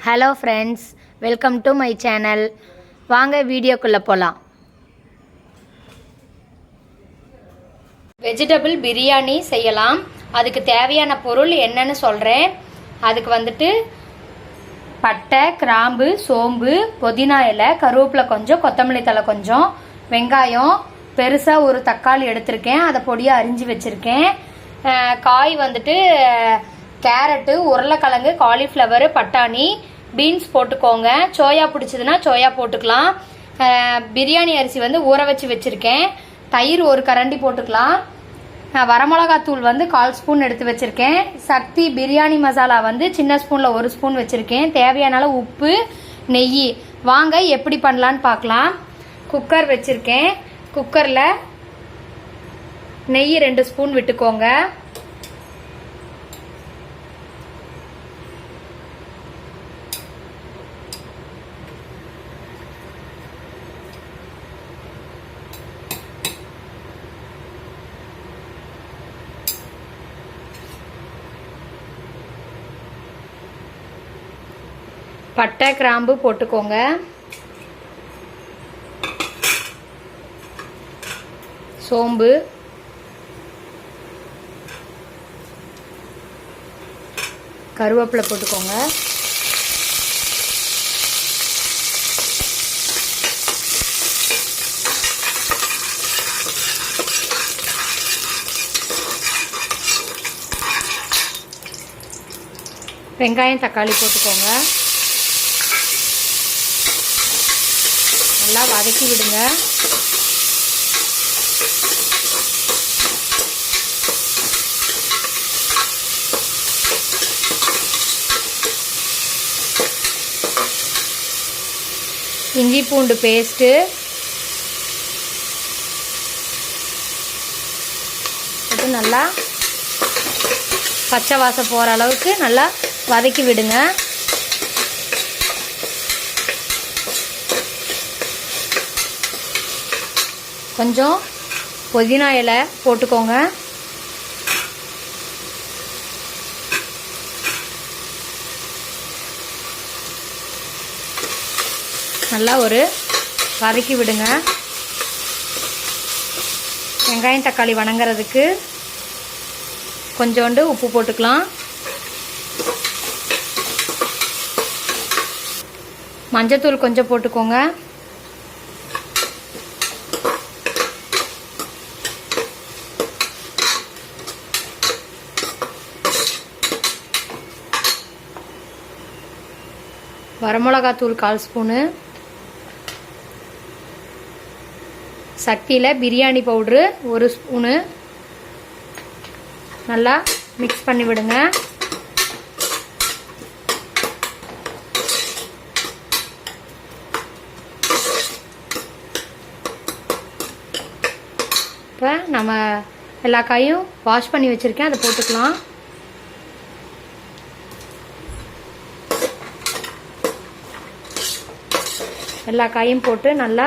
Hello friends, welcome to my channel. வாங்க வீடியோக்குள்ளே போகலாம். வெஜிடபிள் பிரியாணி செய்யலாம். அதுக்கு தேவையான பொருள் என்னன்னு சொல்கிறேன். அதுக்கு வந்துட்டு பட்டை, கிராம்பு, சோம்பு, புதினா இலை, கருவேப்பிலை கொஞ்சம், கொத்தமல்லி தழை கொஞ்சம், வெங்காயம், பெருசாக ஒரு தக்காளி எடுத்திருக்கேன், அதை பொடியாக அரிஞ்சு வச்சுருக்கேன். காய் வந்துட்டு கேரட்டு, உருளைக்கிழங்கு, காலிஃப்ளவரு, பட்டாணி, பீன்ஸ் போட்டுக்கோங்க. சோயா பிடிச்சதுன்னா சோயா போட்டுக்கலாம். பிரியாணி அரிசி வந்து ஊற வச்சு வச்சுருக்கேன். தயிர் ஒரு கரண்டி போட்டுக்கலாம். வரமிளகாத்தூள் வந்து 1/4 ஸ்பூன் எடுத்து வச்சுருக்கேன். சக்தி பிரியாணி மசாலா வந்து சின்ன ஸ்பூனில் 1 ஸ்பூன் வச்சுருக்கேன். தேவையான அளவு உப்பு, நெய். வாங்க எப்படி பண்ணலான்னு பார்க்கலாம். குக்கர் வச்சுருக்கேன். குக்கரில் நெய் 2 ஸ்பூன் விட்டுக்கோங்க. பட்டை, கிராம்பு போட்டுக்கோங்க. சோம்பு, கருவேப்பிலை போட்டுக்கோங்க. வெங்காயம், தக்காளி போட்டுக்கோங்க. நல்லா வதக்கி விடுங்க. இஞ்சி பூண்டு பேஸ்ட்டு போட்டு நல்லா பச்சை வாசம் போகிற அளவுக்கு நல்லா வதக்கி விடுங்க. கொஞ்சம் புதினா இலை போட்டுக்கோங்க. நல்லா ஒரு வதக்கி விடுங்க. வெங்காயம், தக்காளி வணங்குறதுக்கு கொஞ்சோண்டு உப்பு போட்டுக்கலாம். மஞ்சத்தூள் கொஞ்சம் போட்டுக்கோங்க. வரமிளகாத்தூள் 1/4 ஸ்பூனு. சக்தியில் பிரியாணி பவுட்ரு 1 ஸ்பூனு. நல்லா மிக்ஸ் பண்ணி விடுங்க. இப்போ நம்ம எல்லா காயும் வாஷ் பண்ணி வச்சுருக்கேன், அதை போட்டுக்கலாம். எல்லா காயும் போட்டு நல்லா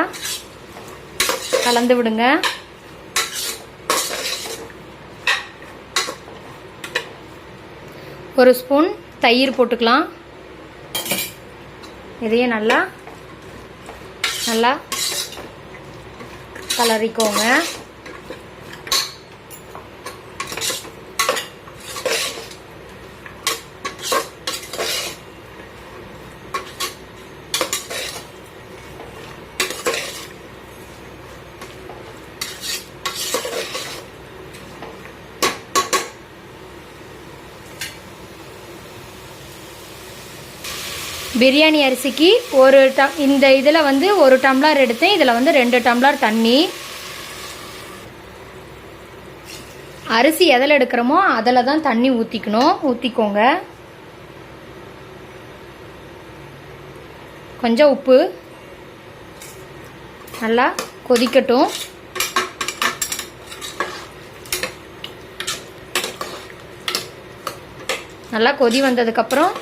கலந்து விடுங்க. ஒரு ஸ்பூன் தயிர் போட்டுக்கலாம். இதையும் நல்லா கலரிக்கோங்க. பிரியாணி அரிசிக்கு இந்த இதில் வந்து 1 டம்ளர் எடுத்தேன். இதில் வந்து 2 டம்ளர் தண்ணி. அரிசி எதில் எடுக்கிறோமோ அதில் தான் தண்ணி ஊற்றிக்கோங்க. கொஞ்சம் உப்பு. நல்லா கொதிக்கட்டும். நல்லா கொதி வந்ததுக்கப்புறம்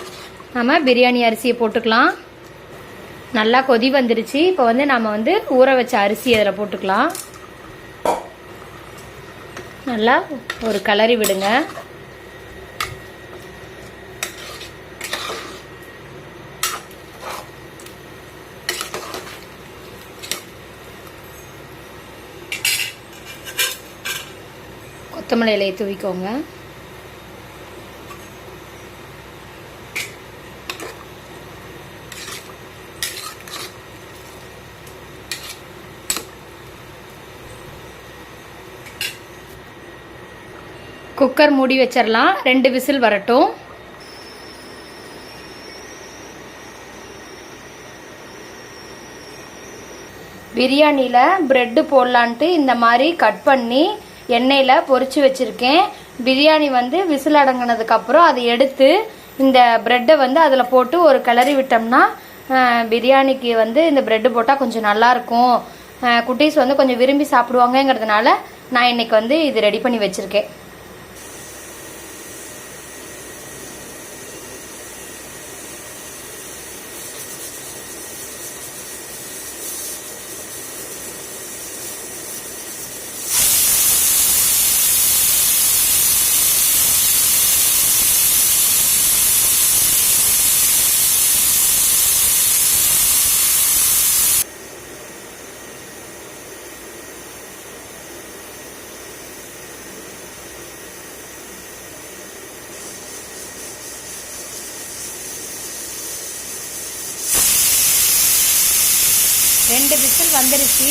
நம்ம பிரியாணி அரிசியை போட்டுக்கலாம். நல்லா கொதி வந்துருச்சு. இப்போ வந்து நம்ம வந்து ஊற வச்ச அரிசி அதில் போட்டுக்கலாம். நல்லா ஒரு கலரி விடுங்க. கொத்தமல்லி இலையை தூவிக்கோங்க. குக்கர் மூடி வச்சிடலாம். 2 விசில் வரட்டும். பிரியாணியில் ப்ரெட்டு போடலான்ட்டு இந்த மாதிரி கட் பண்ணி எண்ணெயில் பொரிச்சு வச்சுருக்கேன். பிரியாணி வந்து விசில் அடங்கினதுக்கப்புறம் அதை எடுத்து இந்த ப்ரெட்டை வந்து அதில் போட்டு ஒரு கிளறி விட்டோம்னா பிரியாணிக்கு வந்து இந்த ப்ரெட்டு போட்டால் கொஞ்சம் நல்லாயிருக்கும். குட்டீஸ் வந்து கொஞ்சம் விரும்பி சாப்பிடுவாங்கங்கிறதுனால நான் இன்றைக்கி வந்து இது ரெடி பண்ணி வச்சுருக்கேன். ரெண்டு விசில் வந்துருச்சு.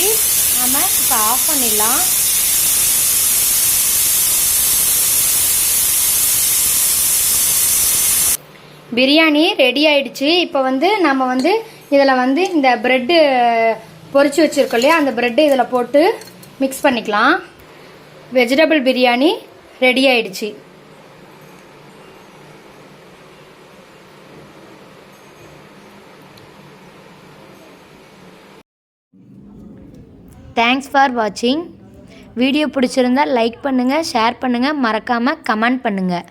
நம்ம இப்போ ஆஃப் பண்ணிடலாம். பிரியாணி ரெடி ஆயிடுச்சு. இப்போ வந்து நம்ம வந்து இதில் வந்து இந்த ப்ரெட்டு பொரிச்சு வச்சுருக்கோம் இல்லையா, அந்த ப்ரெட்டு இதில் போட்டு மிக்ஸ் பண்ணிக்கலாம். வெஜிடபிள் பிரியாணி ரெடி ஆயிடுச்சு. தேங்க்ஸ் ஃபார் வாட்சிங். வீடியோ பிடிச்சிருந்தா லைக் பண்ணுங்கள், ஷேர் பண்ணுங்கள், மறக்காமல் கமெண்ட் பண்ணுங்கள்.